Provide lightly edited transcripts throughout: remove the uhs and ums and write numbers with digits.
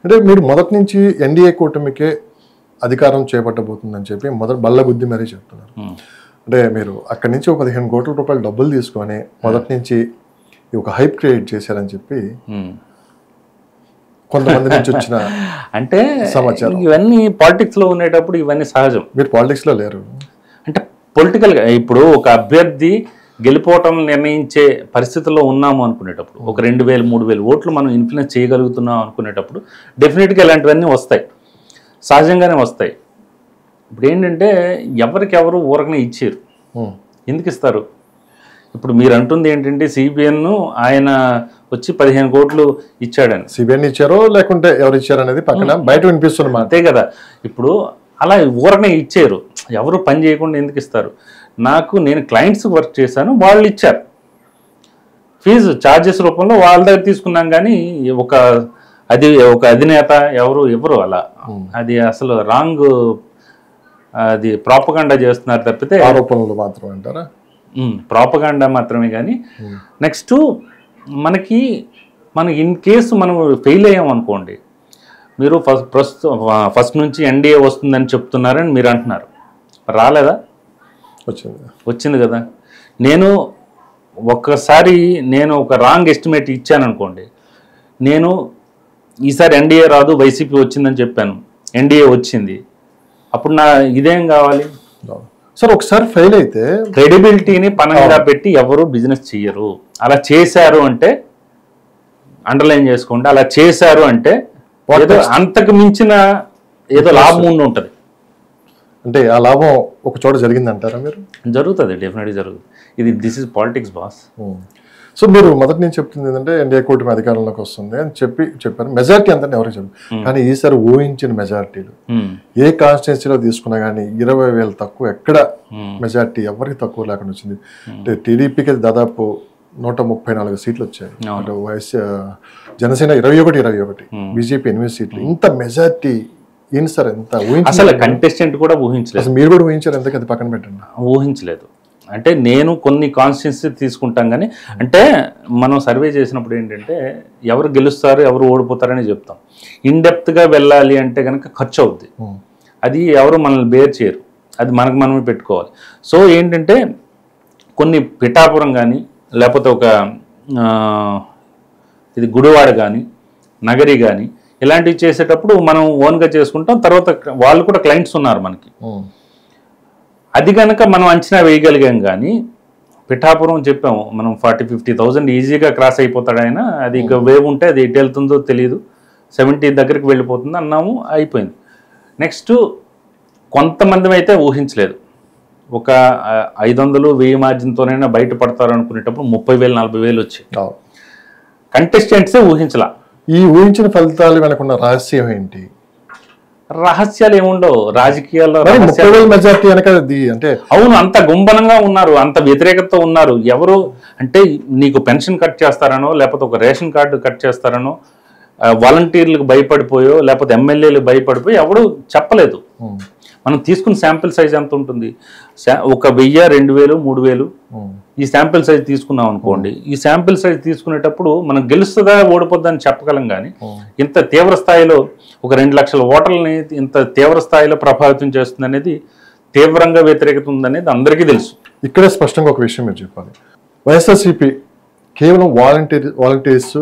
అంటే మీరు మొదటి నుంచి ఎన్డీఏ కూటమికే అధికారం చేపట్టబోతుందని చెప్పి బల్ల గుద్ది మరీ చెప్తున్నారు. అంటే మీరు అక్కడి నుంచి ఒక 15 కోట్ల రూపాయలు డబ్బులు తీసుకొని మొదటి నుంచి ఒక హైప్ క్రియేట్ చేశారని చెప్పి కొంతమంది నుంచి వచ్చిన అంటే సమాచారం. ఇవన్నీ పాలిటిక్స్లో ఉండేటప్పుడు ఇవన్నీ సహజం. మీరు పాలిటిక్స్లో లేరు అంటే పొలిటికల్గా ఇప్పుడు ఒక అభ్యర్థి గెలిపోవటం నిర్ణయించే పరిస్థితుల్లో ఉన్నాము అనుకునేటప్పుడు, ఒక 2000 3000 ఓట్లు మనం ఇన్ఫ్లుయెన్స్ చేయగలుగుతున్నాం అనుకునేటప్పుడు డెఫినెట్గా ఇలాంటివన్నీ వస్తాయి, సహజంగానే వస్తాయి. ఇప్పుడు ఏంటంటే ఎవరికెవరు ఊరకనే ఇచ్చారు, ఎందుకు ఇస్తారు? ఇప్పుడు మీరు అంటుంది ఏంటంటే సిబిఎన్ ఆయన వచ్చి 15 కోట్లు ఇచ్చాడని. సిబిఎన్ ఇచ్చారో లేకుంటే ఎవరు ఇచ్చారనేది పక్కన బయట వినిపిస్తున్నమాట. అంతే కదా. ఇప్పుడు అలా ఊరకనే ఇచ్చారు, ఎవరు పని చేయకుండా ఎందుకు ఇస్తారు? నేను క్లయింట్స్ వర్క్ చేశాను, వాళ్ళు ఇచ్చారు ఫీజు ఛార్జెస్ రూపంలో వాళ్ళ దగ్గర తీసుకున్నాం. కానీ ఒక అధినేత ఎవరు అలా, అది అసలు రాంగ్, అది ప్రాపగాండా చేస్తున్నారు తప్పితే ఆరోపణలు మాత్రం అంటారా? ప్రాపగాండా మాత్రమే. కానీ నెక్స్ట్ మనం ఇన్ కేసు మనం ఫెయిల్ అయ్యాం అనుకోండి, మీరు ఫస్ట్ నుంచి ఎన్డీఏ వస్తుందని చెప్తున్నారని మీరు అంటున్నారు, రాలేదా? వచ్చింది కదా. ఒక్కసారి నేను ఒక రాంగ్ ఎస్టిమేట్ ఇచ్చాను అనుకోండి, నేను ఈసారి ఎన్డీఏ రాదు వైసీపీ వచ్చిందని చెప్పాను, ఎన్డీఏ వచ్చింది, అప్పుడు ఇదేం కావాలి సార్? ఒకసారి ఫెయిల్ అయితే క్రెడిబిలిటీని పనంగా పెట్టి ఎవరు బిజినెస్ చెయ్యరు. అలా చేశారు అంటే అండర్లైన్ చేసుకోండి, అలా చేశారు అంటే అంతకు మించిన ఏదో లాభం ఉంటుంది. అంటే ఆ లాభం ఒక చోట జరిగింది అంటారా మీరు? జరుగుతుంది, డెఫినెట్గా జరుగుతుంది. This is politics boss. So మీరు మొదటి నుంచి చెప్తుంది ఏంటంటే ఎన్డీఏ కూటమి అధికారంలోకి వస్తుంది అని చెప్పారు. మెజారిటీ అంతా ఎవరికి చెప్పారు, కానీ ఈసారి ఊహించిన మెజారిటీలు ఏ కాన్స్టిట్యున్సీలో తీసుకున్నా కానీ 20,000 తక్కువ, ఎక్కడ మెజారిటీ ఎవరికి తక్కువ లేకుండా వచ్చింది. అంటే టీడీపీకి దాదాపు 134 సీట్లు వచ్చాయి, జనసేన 21, బీజేపీ 8 సీట్లు. ఇంత మెజారిటీ ఏంటి సార్? ఎంత అసలు కంటెస్టెంట్ కూడా ఊహించలేదు. మీరు కూడా ఊహించారు? ఎందుకు అది పక్కన పెట్టండి, ఊహించలేదు. అంటే నేను కొన్ని కాన్స్టిట్యున్సీ తీసుకుంటాం, కానీ అంటే మనం సర్వే చేసినప్పుడు ఏంటంటే ఎవరు గెలుస్తారు ఎవరు ఓడిపోతారని చెప్తాం. ఇన్డెప్త్గా వెళ్ళాలి అంటే కనుక ఖర్చు అవుద్ది, అది ఎవరు మనల్ని బేర్ చేయరు, అది మనమే పెట్టుకోవాలి. సో ఏంటంటే కొన్ని పిఠాపురం కానీ లేకపోతే ఇది గుడివాడ కానీ నగరి కానీ ఇలాంటివి చేసేటప్పుడు మనం ఓన్గా చేసుకుంటాం. తర్వాత వాళ్ళు కూడా క్లయింట్స్ ఉన్నారు మనకి, అది కనుక మనం అంచనా వేయగలిగాం. కానీ పిఠాపురం చెప్పాము మనం 40-50,000 ఈజీగా క్రాస్ అయిపోతాడు ఆయన, అది ఇక వేవ్ ఉంటే అది ఎటు వెళ్తుందో తెలియదు, 70 దగ్గరికి వెళ్ళిపోతుంది అన్నాము, అయిపోయింది. నెక్స్ట్ కొంతమంది అయితే ఊహించలేదు, ఒక 500-1000 మార్జిన్తోనైనా బయటపడతారు అనుకునేటప్పుడు 30,000-40,000 వచ్చాయి. కంటెస్టెంట్సే ఊహించలా. ఈ ఊహించిన ఫలితాలు వెనకున్న రహస్యం ఏంటి? రహస్యాలు ఏముండవు రాజకీయాల్లో. మెజారిటీ అంటే అవును, అంత గుంబనంగా ఉన్నారు, అంత వ్యతిరేకతతో ఉన్నారు. ఎవరు అంటే నీకు పెన్షన్ కట్ చేస్తారనో లేకపోతే ఒక రేషన్ కార్డు కట్ చేస్తారనో, వాలంటీర్లకు భయపడిపోయో లేకపోతే ఎమ్మెల్యేలకు భయపడిపోయి ఎవడు చెప్పలేదు. మనం తీసుకున్న శాంపిల్ సైజ్ ఎంత ఉంటుంది, 1000, 2000, 3000 ఈ శాంపిల్ సైజ్ తీసుకున్నాం అనుకోండి. ఈ శాంపిల్ సైజ్ తీసుకునేటప్పుడు మనం గెలుస్తుందా ఓడిపోద్దని చెప్పగలం. కానీ ఇంత తీవ్ర స్థాయిలో ఒక 2 లక్షల ఓటర్లని ఇంత తీవ్ర స్థాయిలో ప్రభావితం చేస్తుంది అనేది, తీవ్రంగా వ్యతిరేకత ఉందనేది అందరికీ తెలుసు. ఇక్కడే స్పష్టంగా ఒక విషయం మీరు చెప్పాలి, వైఎస్ఆర్సీపీ కేవలం వాలంటీర్స్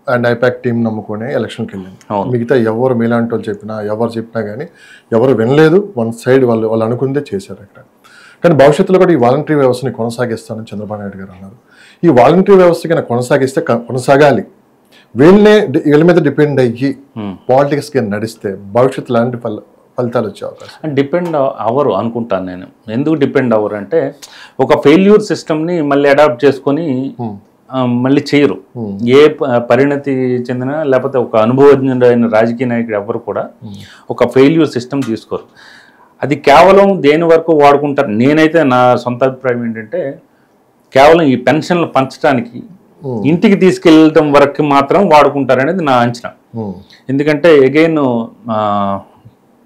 అండ్ ఐపాక్ టీం నమ్ముకొని ఎలక్షన్కి వెళ్ళింది. మిగతా ఎవరు మీలాంటి వాళ్ళు ఎవరు చెప్పినా కానీ ఎవరు వినలేదు, వన్ సైడ్ వాళ్ళు అనుకుందే చేశారు అక్కడ. కానీ భవిష్యత్తులో కూడా ఈ వాలంటరీ వ్యవస్థని కొనసాగిస్తానని చంద్రబాబు నాయుడు గారు అన్నారు. ఈ వాలంటరీ వ్యవస్థ కన్నా కొనసాగాలి, వీళ్ళ మీద డిపెండ్ అయ్యి పాలిటిక్స్కి నడిస్తే భవిష్యత్తు లాంటి ఫలితాలు వచ్చే అవకాశం. డిపెండ్ అవ్వరు అనుకుంటాను నేను. ఎందుకు డిపెండ్ అవ్వరు అంటే, ఒక ఫెయిల్యూర్ సిస్టమ్ని మళ్ళీ అడాప్ట్ చేసుకొని మళ్ళీ చేయరు. ఏ పరిణతి చెందిన లేకపోతే ఒక అనుభవజ్ఞుడైన రాజకీయ నాయకుడు ఎవరు కూడా ఒక ఫెయిల్యూర్ సిస్టమ్ తీసుకోరు. అది కేవలం దేని వరకు వాడుకుంటారు. నేనైతే నా సొంత అభిప్రాయం ఏంటంటే, కేవలం ఈ పెన్షన్లు పంచడానికి ఇంటికి తీసుకెళ్ళటం వరకు మాత్రం వాడుకుంటారనేది నా అంచనా. ఎందుకంటే అగైన్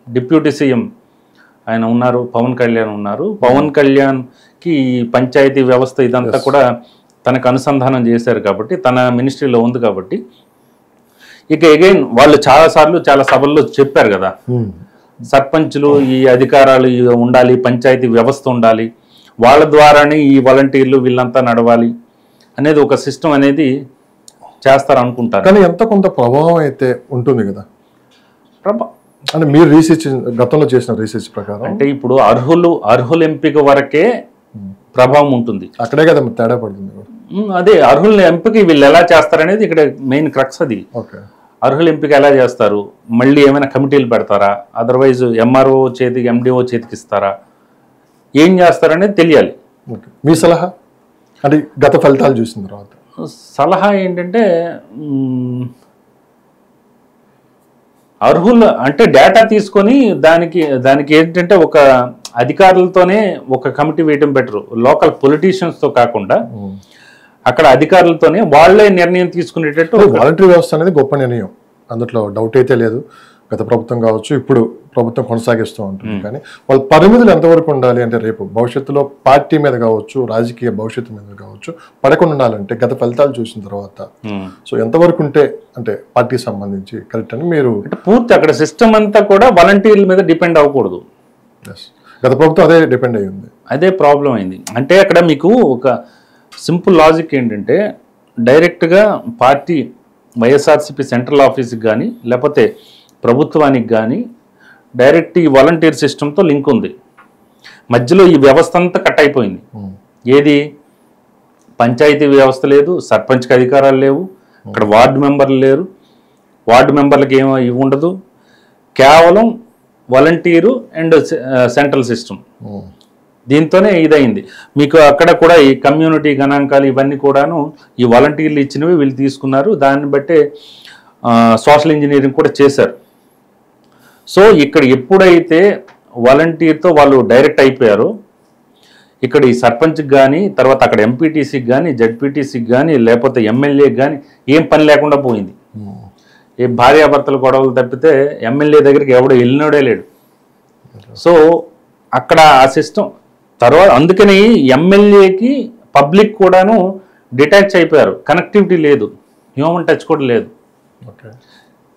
డిప్యూటీ సీఎం ఆయన ఉన్నారు, పవన్ కళ్యాణ్ ఉన్నారు. పవన్ కళ్యాణ్కి పంచాయతీ వ్యవస్థ ఇదంతా కూడా తనకు అనుసంధానం చేశారు కాబట్టి, తన మినిస్ట్రీలో ఉంది కాబట్టి ఇక అగైన్ వాళ్ళు చాలా సభల్లో చెప్పారు కదా, సర్పంచులు ఈ అధికారాలు ఉండాలి, పంచాయతీ వ్యవస్థ ఉండాలి, వాళ్ళ ద్వారానే ఈ వాలంటీర్లు వీళ్ళంతా నడవాలి అనేది ఒక సిస్టమ్ అనేది చేస్తారు అనుకుంటారు. కానీ ఎంత కొంత ప్రభావం అయితే ఉంటుంది కదా అంటే మీరు రీసెర్చ్ గతంలో చేసిన రీసెర్చ్ ప్రకారం. అంటే ఇప్పుడు అర్హుల ఎంపిక వరకే ప్రభావం ఉంటుంది, అక్కడే కదా తేడా పడుతుంది. అదే అర్హుల ఎంపిక వీళ్ళు ఎలా చేస్తారనేది ఇక్కడ మెయిన్ క్రక్స్. అది అర్హుల ఎంపిక ఎలా చేస్తారు, మళ్ళీ ఏమైనా కమిటీలు పెడతారా, అదర్వైజ్ ఎంఆర్ఓ చేతికి ఎండిఓ చేతికి ఇస్తారా, ఏం చేస్తారనేది తెలియాలి. మీ సలహా అంటే గత ఫలితాలు చూసిన తర్వాత సలహా ఏంటంటే, అర్హులు అంటే డేటా తీసుకొని దానికి ఏంటంటే ఒక అధికారులతోనే ఒక కమిటీ వేయటం బెటరు, లోకల్ పొలిటీషియన్స్తో కాకుండా అక్కడ అధికారులతోనే వాళ్లే నిర్ణయం తీసుకునేటట్టు. వాలంటరీ వ్యవస్థ అనేది గొప్ప నిర్ణయం, అందులో డౌట్ అయితే లేదు. గత ప్రభుత్వం కావచ్చు, ఇప్పుడు ప్రభుత్వం కొనసాగిస్తూ ఉంటుంది. కానీ వాళ్ళ పరిమితులు ఎంతవరకు ఉండాలి అంటే, రేపు భవిష్యత్తులో పార్టీ మీద కావచ్చు, రాజకీయ భవిష్యత్తు మీద కావచ్చు పడకుండా ఉండాలంటే గత ఫలితాలు చూసిన తర్వాత సో ఎంతవరకు ఉంటే అంటే పార్టీకి సంబంధించి కరెక్ట్ అని మీరు పూర్తి అక్కడ సిస్టమ్ అంతా కూడా వాలంటీర్ల మీద డిపెండ్ అవ్వకూడదు. గత ప్రభుత్వం అదే డిపెండ్ అయ్యింది, అదే ప్రాబ్లం అయింది. అంటే అక్కడ మీకు ఒక సింపుల్ లాజిక్ ఏంటంటే, డైరెక్ట్గా పార్టీ వైఎస్ఆర్సీపీ సెంట్రల్ ఆఫీస్కి కానీ లేకపోతే ప్రభుత్వానికి కానీ డైరెక్ట్ ఈ వాలంటీర్ సిస్టంతో లింక్ ఉంది. మధ్యలో ఈ వ్యవస్థ అంతా కట్ అయిపోయింది. ఏది పంచాయతీ వ్యవస్థ లేదు, సర్పంచ్కి అధికారాలు లేవు, అక్కడ వార్డు మెంబర్లు లేరు, వార్డు మెంబర్లకి ఏమో ఇవి ఉండదు, కేవలం వాలంటీరు అండ్ సెంట్రల్ సిస్టమ్. దీంతోనే ఇదైంది. మీకు అక్కడ కూడా ఈ కమ్యూనిటీ గణాంకాలు ఇవన్నీ కూడాను ఈ వాలంటీర్లు ఇచ్చినవి వీళ్ళు తీసుకున్నారు, దాన్ని బట్టే సోషల్ ఇంజనీరింగ్ కూడా చేశారు. సో ఇక్కడ ఎప్పుడైతే వాలంటీర్తో వాళ్ళు డైరెక్ట్ అయిపోయారో, ఇక్కడ ఈ సర్పంచ్కి కానీ తర్వాత అక్కడ ఎంపీటీసీకి కానీ జడ్పీటీసీకి కానీ లేకపోతే ఎమ్మెల్యేకి కానీ ఏం పని లేకుండా పోయింది. ఏ భార్యాభర్తల గొడవలు తప్పితే ఎమ్మెల్యే దగ్గరికి ఎవడో వెళ్ళినోడే లేడు. సో అక్కడ ఆ సిస్టమ్ తర్వాత అందుకని ఎమ్మెల్యేకి పబ్లిక్ కూడాను డిటాచ్ అయిపోయారు, కనెక్టివిటీ లేదు, హ్యూమన్ టచ్ కూడా లేదు.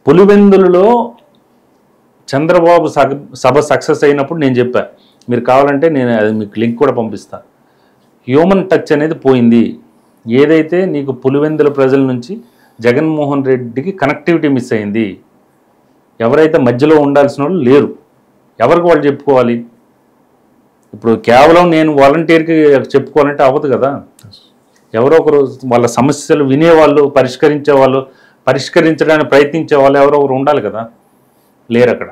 పులివెందులలో చంద్రబాబు సభ సక్సెస్ అయినప్పుడు నేను చెప్పా, మీరు కావాలంటే నేను అది మీకు లింక్ కూడా పంపిస్తాను. హ్యూమన్ టచ్ అనేది పోయింది. ఏదైతే నీకు పులివెందుల ప్రజల నుంచి జగన్మోహన్ రెడ్డికి కనెక్టివిటీ మిస్ అయింది. ఎవరైతే మధ్యలో ఉండాల్సిన వాళ్ళు లేరు, ఎవరికి వాళ్ళు చెప్పుకోవాలి. ఇప్పుడు కేవలం నేను వాలంటీర్కి చెప్పుకోవాలంటే అవ్వదు కదా. ఎవరో ఒకరు వాళ్ళ సమస్యలు వినేవాళ్ళు, పరిష్కరించడానికి ప్రయత్నించే వాళ్ళు ఎవరో ఒకరు ఉండాలి కదా, లేరు అక్కడ.